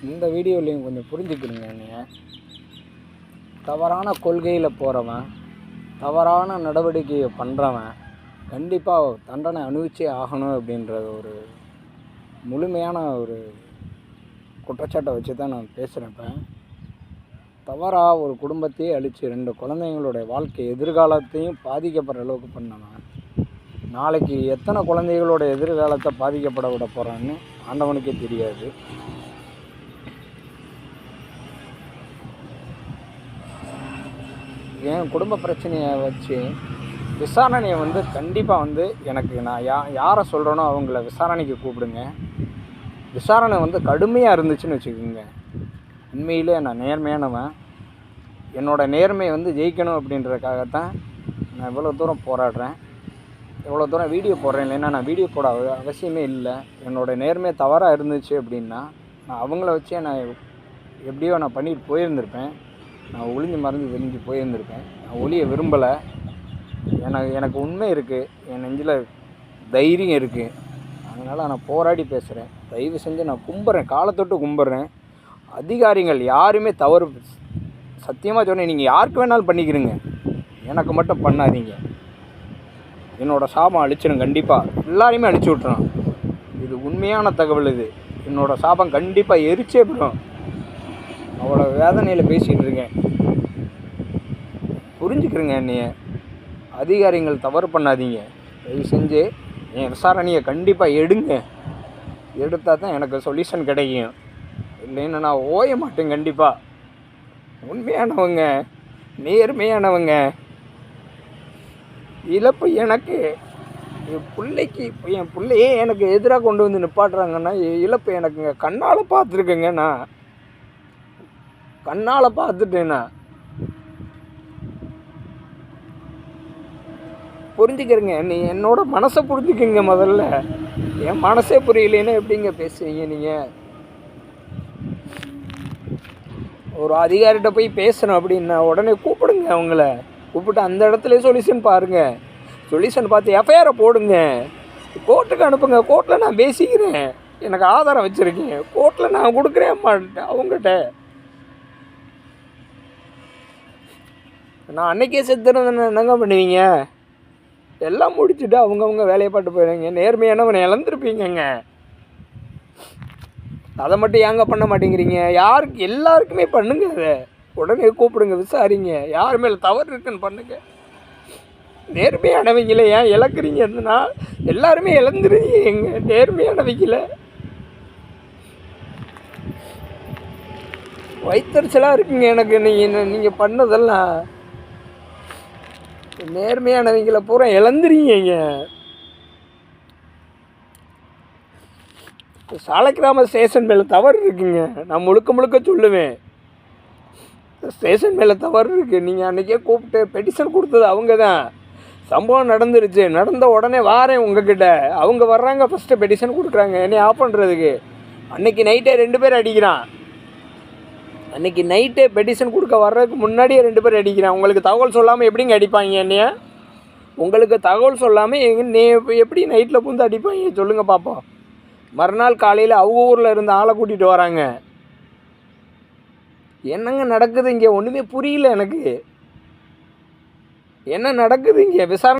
இந்த வீடியோலையும் கொஞ்சம் புரிஞ்சுக்கிடுங்க. நீங்கள் தவறான கொள்கையில் போகிறவன், தவறான நடவடிக்கையை பண்ணுறவன் கண்டிப்பாக தண்டனை அனுபவிச்சே ஆகணும் அப்படின்றது ஒரு முழுமையான ஒரு குற்றச்சாட்டை வச்சு தான் நான் பேசுகிறேன். இப்போ தவறாக ஒரு குடும்பத்தையே அழித்து 2 குழந்தைங்களுடைய வாழ்க்கை எதிர்காலத்தையும் பாதிக்கப்படுற அளவுக்கு பண்ணவன் நாளைக்கு எத்தனை குழந்தைகளோட எதிர்காலத்தை பாதிக்கப்பட விட போகிறான்னு ஆண்டவனுக்கே தெரியாது. என் குடும்ப பிரச்சனையை வச்சு விசாரணையை கண்டிப்பாக எனக்கு நான் யாரை சொல்கிறேனோ அவங்கள விசாரணைக்கு கூப்பிடுங்க. விசாரணை கடுமையாக இருந்துச்சுன்னு வச்சுக்கோங்க. உண்மையிலே நான் நேர்மையானவன். என்னோடய நேர்மை ஜெயிக்கணும் அப்படின்றதுக்காகத்தான் நான் இவ்வளோ தூரம் போராடுறேன், இவ்வளோ தூரம் வீடியோ போடுறேன். இல்லைன்னா நான் வீடியோ போட அவசியமே இல்லை. என்னோடய நேர்மை தவறாக இருந்துச்சு அப்படின்னா நான் அவங்கள வச்சே நான் எப்படியோ நான் பண்ணிட்டு போயிருந்திருப்பேன். நான் ஒளிஞ்சு மறந்து வெளிஞ்சு போயிருந்திருப்பேன். நான் ஒளிய விரும்பலை. எனக்கு உண்மை இருக்குது, என் நெஞ்சில் தைரியம் இருக்குது. அதனால் நான் போராடி பேசுகிறேன். தயவு செஞ்சு நான் கும்பிட்றேன், காலத்தொட்டு கும்பிட்றேன். அதிகாரிகள் யாருமே தவறு, சத்தியமாக சொன்னேன், நீங்கள் யாருக்கு வேணாலும் பண்ணிக்கிறீங்க, எனக்கு மட்டும் பண்ணாதீங்க. என்னோடய சாபம் அழிச்சிடும், கண்டிப்பாக எல்லாரையுமே அழிச்சு விட்றோம். இது உண்மையான தகவல். இது என்னோடய சாபம் கண்டிப்பாக எரிச்சே போயிடும். அவ்வளோ வேதனையில் பேசிகிட்டு இருக்கேன். புரிஞ்சுக்கிறேங்க. என்னைய அதிகாரிகள் தவறு பண்ணாதீங்க. தயவு செஞ்சு என் விசாரணையை கண்டிப்பாக எடுங்க. எடுத்தால் தான் எனக்கு சொல்யூஷன் கிடைக்கும். இல்லைன்னு நான் ஓய மாட்டேன். கண்டிப்பாக உண்மையானவங்க, நேர்மையானவங்க. இழப்பு எனக்கு, என் பிள்ளையே எனக்கு எதிராக கொண்டு வந்து நிப்பாட்டுறாங்கன்னா இழப்பு எனக்குங்க. கண்ணால் பார்த்துருக்கேங்க, நான் கண்ணால் பார்த்துட்டேன்னா. புரிஞ்சுக்கிறேங்க. நீ என்னோட மனசை புரிஞ்சுக்கங்க. முதல்ல என் மனசே புரியலைன்னா எப்படிங்க பேசுவீங்க நீங்கள்? ஒரு அதிகாரிகிட்ட போய் பேசணும் அப்படின்னா உடனே கூப்பிடுங்க. அவங்கள கூப்பிட்டு அந்த இடத்துல சொல்யூஷன் பாருங்கள். சொல்யூஷன் பார்த்து எஃப்ஐஆரை போடுங்க, கோர்ட்டுக்கு அனுப்புங்க. கோர்ட்டில் நான் பேசிக்கிறேன், எனக்கு ஆதாரம் வச்சுருக்கேன், கோர்ட்டில் நான் கொடுக்குறேன் அவங்ககிட்ட. நான் அன்னைக்கே செத்துறேன்னு என்னங்க பண்ணுவீங்க? எல்லாம் முடிச்சுட்டு அவங்கவுங்க வேலையை பாட்டு போயிடுங்க. நேர்மையானவனை இழந்துருப்பீங்கங்க. அதை மட்டும் ஏங்க பண்ண மாட்டேங்கிறீங்க? எல்லாருக்குமே பண்ணுங்க. அதை உடனே கூப்பிடுங்க, விசாரிங்க. யார் மேலே தவறு இருக்குன்னு பண்ணுங்க. நேர்மையானவங்கள ஏன் இழக்கிறீங்கன்னா எல்லாருமே இழந்துருவீங்க. நேர்மையானவங்கள வயிற்றுச்சலாக இருக்குங்க எனக்கு. நீங்கள் பண்ணதெல்லாம் நேர்மையானவங்கள பூரா இழந்துறீங்க. சாலக்கிராம ஸ்டேஷன் மேலே தவறு இருக்குங்க. நான் முழுக்க சொல்லுவேன், ஸ்டேஷன் மேலே தவறு இருக்குது. நீங்கள் அன்றைக்கே கூப்பிட்டு பெட்டிஷன் கொடுத்தது அவங்க தான். சம்பவம் நடந்துருச்சு, நடந்த உடனே வாரேன் உங்ககிட்ட. அவங்க வர்றாங்க, ஃபஸ்ட்டு பெட்டிஷன் கொடுக்குறாங்க என்னை ஆஃப் பண்ணுறதுக்கு. அன்றைக்கி நைட்டே 2 பேர் அடிக்கிறான். அன்றைக்கி நைட்டே பெட்டிஷன் கொடுக்க வர்றதுக்கு முன்னாடியே 2 பேர் அடிக்கிறான். உங்களுக்கு தகவல் சொல்லாமல் எப்படிங்க அடிப்பாங்க என்னைய? உங்களுக்கு தகவல் சொல்லாமல் எப்படி நைட்டில் பூந்து அடிப்பாங்க சொல்லுங்கள் பார்ப்போம். மறுநாள் காலையில் அவங்க ஊரில் இருந்த ஆளை கூட்டிகிட்டு வராங்க. என்னங்க நடக்குது இங்கே? ஒன்றுமே புரியல எனக்கு. என்ன நடக்குது இங்கே? விசாரணை